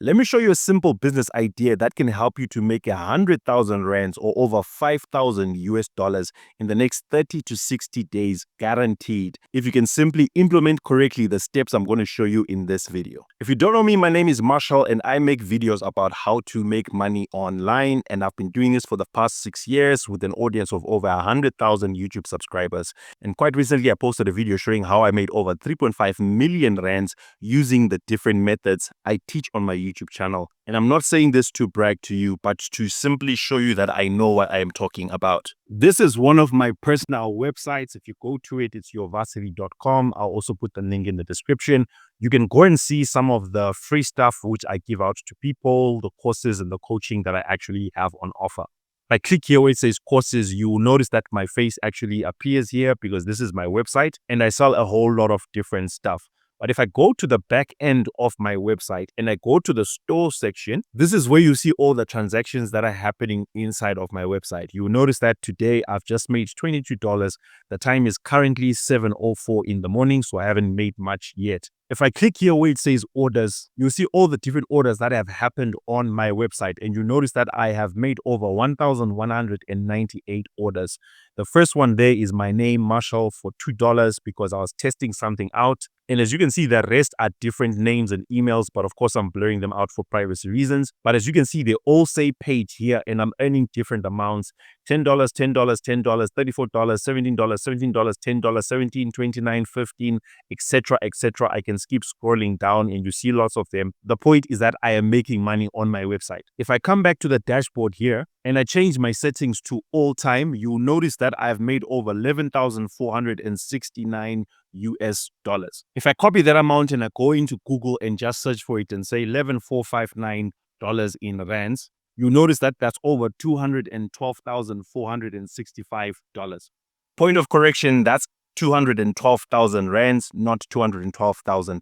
Let me show you a simple business idea that can help you to make 100,000 rands or over 5,000 US dollars in the next 30 to 60 days, guaranteed, if you can simply implement correctly the steps I'm going to show you in this video. If you don't know me, my name is Marshall and I make videos about how to make money online, and I've been doing this for the past 6 years with an audience of over 100,000 YouTube subscribers. And quite recently I posted a video showing how I made over 3.5 million rands using the different methods I teach on my YouTube channel. And I'm not saying this to brag to you, but to simply show you that I know what I am talking about. This is one of my personal websites. If you go to it, it's yourvarsity.com. I'll also put the link in the description. You can go and see some of the free stuff which I give out to people, the courses and the coaching that I actually have on offer. If I click here where it says courses, you will notice that my face actually appears here because this is my website and I sell a whole lot of different stuff. But if I go to the back end of my website and I go to the store section, this is where you see all the transactions that are happening inside of my website. You will notice that today I've just made $22. The time is currently 7:04 in the morning, so I haven't made much yet. If I click here where it says orders, you'll see all the different orders that have happened on my website. And you notice that I have made over 1,198 orders. The first one there is my name, Marshall, for $2 because I was testing something out. And as you can see, the rest are different names and emails, but of course I'm blurring them out for privacy reasons. But as you can see, they all say paid here and I'm earning different amounts. $10, $10, $10, $34, $17, $17, $10, $17, $29, $15, etc., etc. I can keep scrolling down and you see lots of them. The point is that I am making money on my website. If I come back to the dashboard here and I change my settings to all time, you'll notice that I've made over 11,469 US dollars. If I copy that amount and I go into Google and just search for it and say $11,459 in rands, you notice that that's over $212,465. Point of correction, that's 212,000 rands, not $212,000.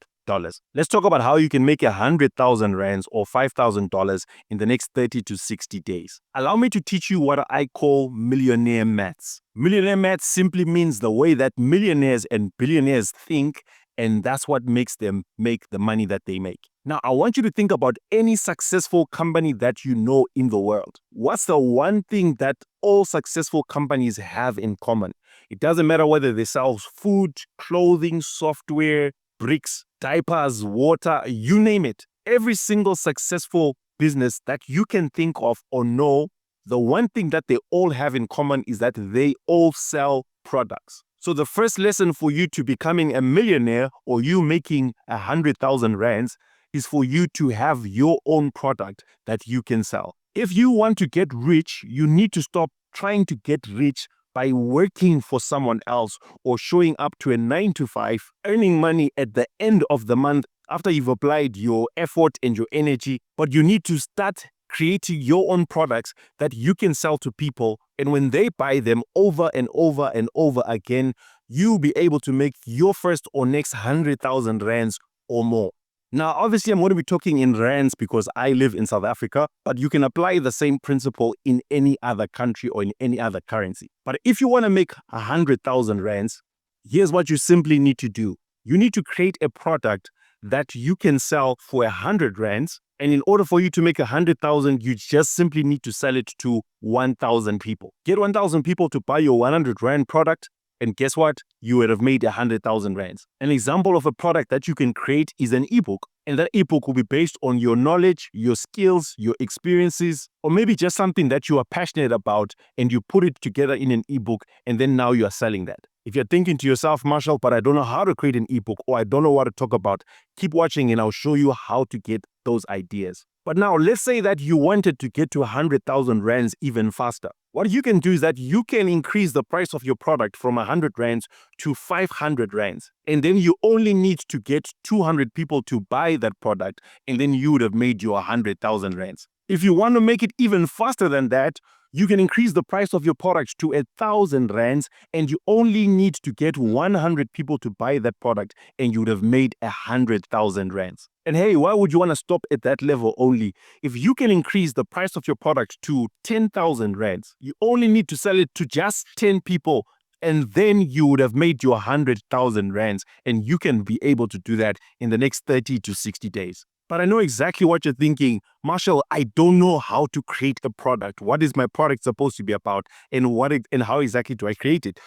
Let's talk about how you can make 100,000 rands or $5,000 in the next 30 to 60 days. Allow me to teach you what I call millionaire maths. Millionaire maths simply means the way that millionaires and billionaires think, and that's what makes them make the money that they make. Now, I want you to think about any successful company that you know in the world. What's the one thing that all successful companies have in common? It doesn't matter whether they sell food, clothing, software, bricks, diapers, water, you name it. Every single successful business that you can think of or know, the one thing that they all have in common is that they all sell products. So the first lesson for you to becoming a millionaire or you making 100,000 rands is for you to have your own product that you can sell. If you want to get rich, you need to stop trying to get rich by working for someone else or showing up to a 9-to-5, earning money at the end of the month after you've applied your effort and your energy. But you need to start creating your own products that you can sell to people. And when they buy them over and over and over again, you'll be able to make your first or next 100,000 rands or more. Now, obviously, I'm going to be talking in rands because I live in South Africa, but you can apply the same principle in any other country or in any other currency. But if you want to make 100,000 rands, here's what you simply need to do. You need to create a product that you can sell for 100 rands. And in order for you to make 100,000, you just simply need to sell it to 1,000 people. Get 1,000 people to buy your 100 rand product. And guess what? You would have made 100,000 rands. An example of a product that you can create is an ebook. And that ebook will be based on your knowledge, your skills, your experiences, or maybe just something that you are passionate about and you put it together in an ebook and then now you are selling that. If you're thinking to yourself, Marshall, but I don't know how to create an ebook or I don't know what to talk about, keep watching and I'll show you how to get those ideas. But now let's say that you wanted to get to 100,000 rands even faster. What you can do is that you can increase the price of your product from 100 rands to 500 rands. And then you only need to get 200 people to buy that product and then you would have made your 100,000 rands. If you want to make it even faster than that, you can increase the price of your product to 1,000 rands and you only need to get 100 people to buy that product and you would have made 100,000 rands. And hey, why would you want to stop at that level only? If you can increase the price of your product to 10,000 rands, you only need to sell it to just 10 people and then you would have made your 100,000 rands and you can be able to do that in the next 30 to 60 days. But I know exactly what you're thinking. Marshall, I don't know how to create a product. What is my product supposed to be about? And how exactly do I create it?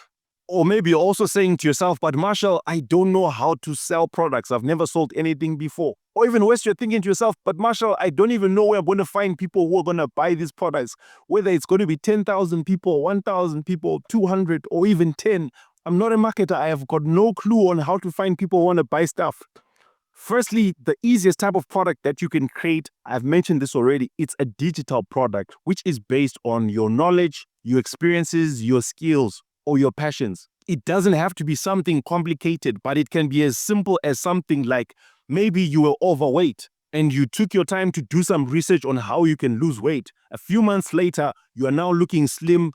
Or maybe you're also saying to yourself, but Marshall, I don't know how to sell products. I've never sold anything before. Or even worse, you're thinking to yourself, but Marshall, I don't even know where I'm going to find people who are going to buy these products. Whether it's going to be 10,000 people, 1,000 people, 200, or even 10. I'm not a marketer. I have got no clue on how to find people who want to buy stuff. Firstly, the easiest type of product that you can create, I've mentioned this already, it's a digital product, which is based on your knowledge, your experiences, your skills, or your passions. It doesn't have to be something complicated, but it can be as simple as something like maybe you were overweight and you took your time to do some research on how you can lose weight. A few months later, you are now looking slim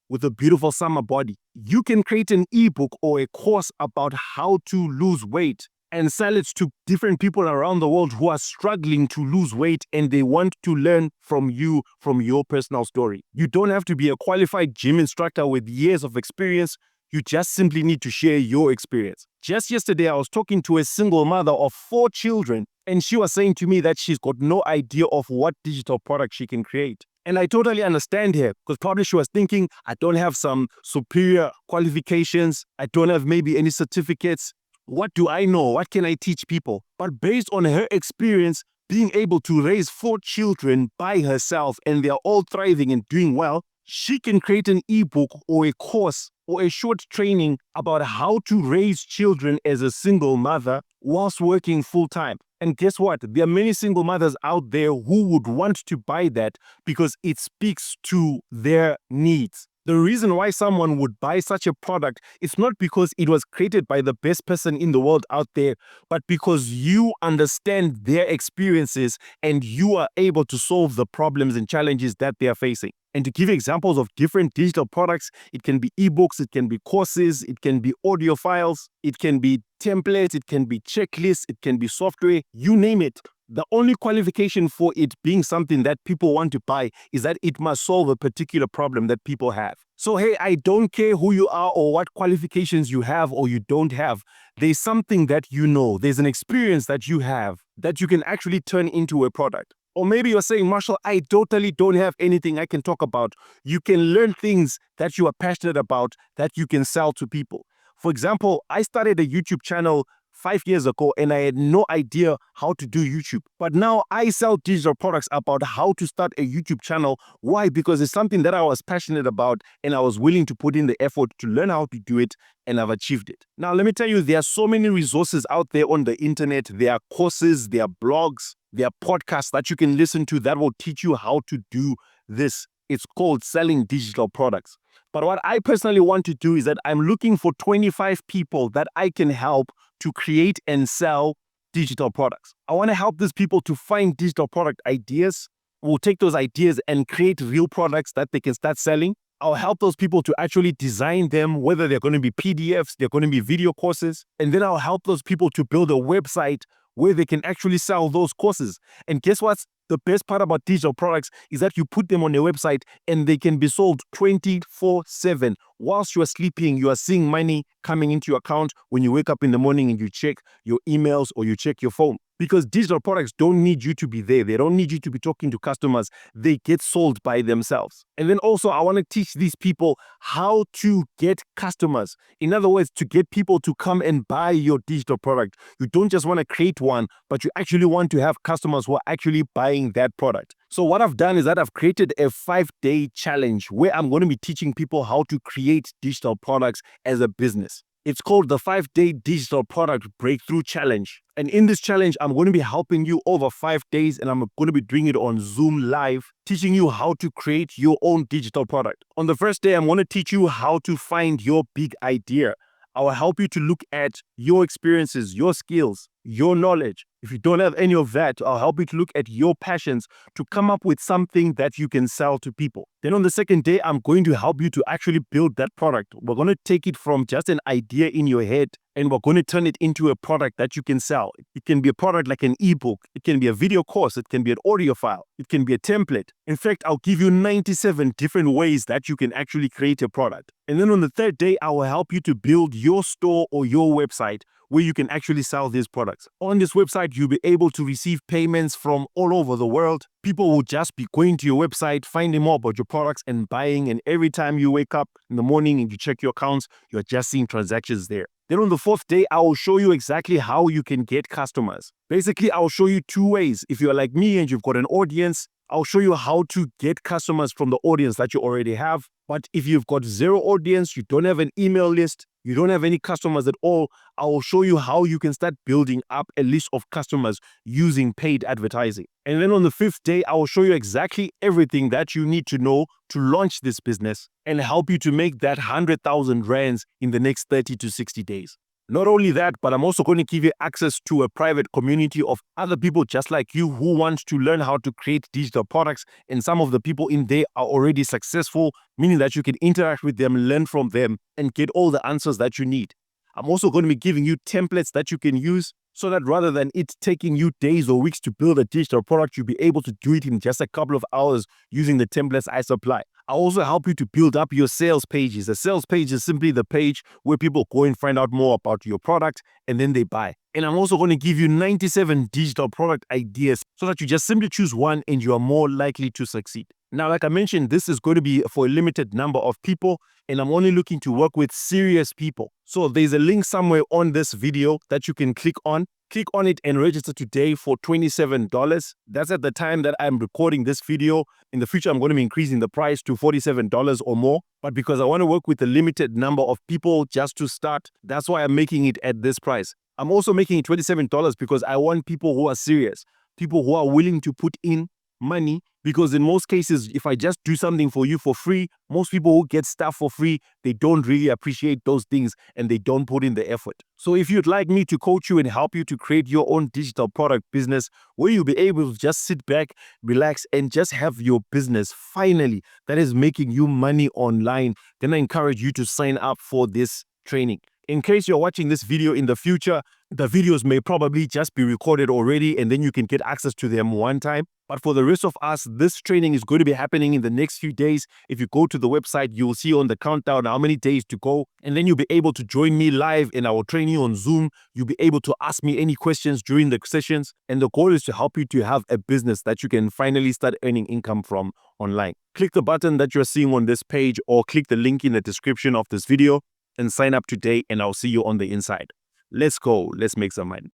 with a beautiful summer body. You can create an ebook or a course about how to lose weight and sell it to different people around the world who are struggling to lose weight and they want to learn from you, from your personal story. You don't have to be a qualified gym instructor with years of experience. You just simply need to share your experience. Just yesterday, I was talking to a single mother of 4 children, and she was saying to me that she's got no idea of what digital product she can create. And I totally understand her, because probably she was thinking, I don't have some superior qualifications. I don't have maybe any certificates. What do I know? What can I teach people? But based on her experience, being able to raise 4 children by herself and they're all thriving and doing well, she can create an ebook or a course or a short training about how to raise children as a single mother whilst working full time. And guess what? There are many single mothers out there who would want to buy that because it speaks to their needs. The reason why someone would buy such a product is not because it was created by the best person in the world out there, but because you understand their experiences and you are able to solve the problems and challenges that they are facing. And to give examples of different digital products, it can be ebooks, it can be courses, it can be audio files, it can be templates, it can be checklists, it can be software, you name it. The only qualification for it being something that people want to buy is that it must solve a particular problem that people have. So hey, I don't care who you are or what qualifications you have or you don't have. There's something that you know, there's an experience that you have that you can actually turn into a product. Or maybe you're saying, Marshall, I totally don't have anything I can talk about. You can learn things that you are passionate about that you can sell to people. For example, I started a YouTube channel 5 years ago and I had no idea how to do YouTube. But now I sell digital products about how to start a YouTube channel. Why? Because it's something that I was passionate about and I was willing to put in the effort to learn how to do it, and I've achieved it. Now, let me tell you, there are so many resources out there on the internet. There are courses, there are blogs, there are podcasts that you can listen to that will teach you how to do this. It's called selling digital products. But what I personally want to do is that I'm looking for 25 people that I can help to create and sell digital products. I want to help these people to find digital product ideas. We'll take those ideas and create real products that they can start selling. I'll help those people to actually design them, whether they're going to be PDFs, they're going to be video courses. And then I'll help those people to build a website where they can actually sell those courses. And guess what? The best part about digital products is that you put them on a website and they can be sold 24/7. Whilst you are sleeping, you are seeing money coming into your account when you wake up in the morning and you check your emails or you check your phone. Because digital products don't need you to be there. They don't need you to be talking to customers. They get sold by themselves. And then also, I want to teach these people how to get customers. In other words, to get people to come and buy your digital product. You don't just want to create one, but you actually want to have customers who are actually buying that product. So what I've done is that I've created a 5-day challenge where I'm going to be teaching people how to create digital products as a business. It's called the 5-Day Digital Product Breakthrough Challenge. And in this challenge, I'm going to be helping you over 5 days, and I'm going to be doing it on Zoom Live, teaching you how to create your own digital product. On the first day, I'm going to teach you how to find your big idea. I will help you to look at your experiences, your skills, your knowledge. If you don't have any of that, I'll help you to look at your passions to come up with something that you can sell to people. Then on the second day, I'm going to help you to actually build that product. We're going to take it from just an idea in your head and we're going to turn it into a product that you can sell. It can be a product like an ebook. It can be a video course. It can be an audio file. It can be a template. In fact, I'll give you 97 different ways that you can actually create a product. And then on the third day, I will help you to build your store or your website where you can actually sell these products. On this website, product, you'll be able to receive payments from all over the world. People will just be going to your website, finding more about your products and buying. And every time you wake up in the morning and you check your accounts, you're just seeing transactions there. Then on the 4th day, I will show you exactly how you can get customers. Basically, I'll show you 2 ways. If you're like me and you've got an audience, I'll show you how to get customers from the audience that you already have. But if you've got 0 audience, you don't have an email list, you don't have any customers at all, I will show you how you can start building up a list of customers using paid advertising. And then on the 5th day, I will show you exactly everything that you need to know to launch this business and help you to make that 100,000 rands in the next 30 to 60 days. Not only that, but I'm also going to give you access to a private community of other people just like you who want to learn how to create digital products. And some of the people in there are already successful, meaning that you can interact with them, learn from them, and get all the answers that you need. I'm also going to be giving you templates that you can use so that rather than it taking you days or weeks to build a digital product, you'll be able to do it in just a couple of hours using the templates I supply. I'll also help you to build up your sales pages. A sales page is simply the page where people go and find out more about your product and then they buy. And I'm also going to give you 97 digital product ideas so that you just simply choose one and you are more likely to succeed. Now, like I mentioned, this is going to be for a limited number of people, and I'm only looking to work with serious people. So there's a link somewhere on this video that you can click on. Click on it and register today for $27. That's at the time that I'm recording this video. In the future, I'm going to be increasing the price to $47 or more. But because I want to work with a limited number of people just to start, that's why I'm making it at this price. I'm also making it $27 because I want people who are serious, people who are willing to put in money, because in most cases, if I just do something for you for free, most people who get stuff for free, they don't really appreciate those things and they don't put in the effort. So if you'd like me to coach you and help you to create your own digital product business where you'll be able to just sit back, relax, and just have your business finally that is making you money online, then I encourage you to sign up for this training. In case you're watching this video in the future, the videos may probably just be recorded already and then you can get access to them one time. But for the rest of us, this training is going to be happening in the next few days. If you go to the website, you'll see on the countdown how many days to go. And then you'll be able to join me live and I will train you on Zoom. You'll be able to ask me any questions during the sessions. And the goal is to help you to have a business that you can finally start earning income from online. Click the button that you're seeing on this page or click the link in the description of this video and sign up today, and I'll see you on the inside. Let's go. Let's make some money.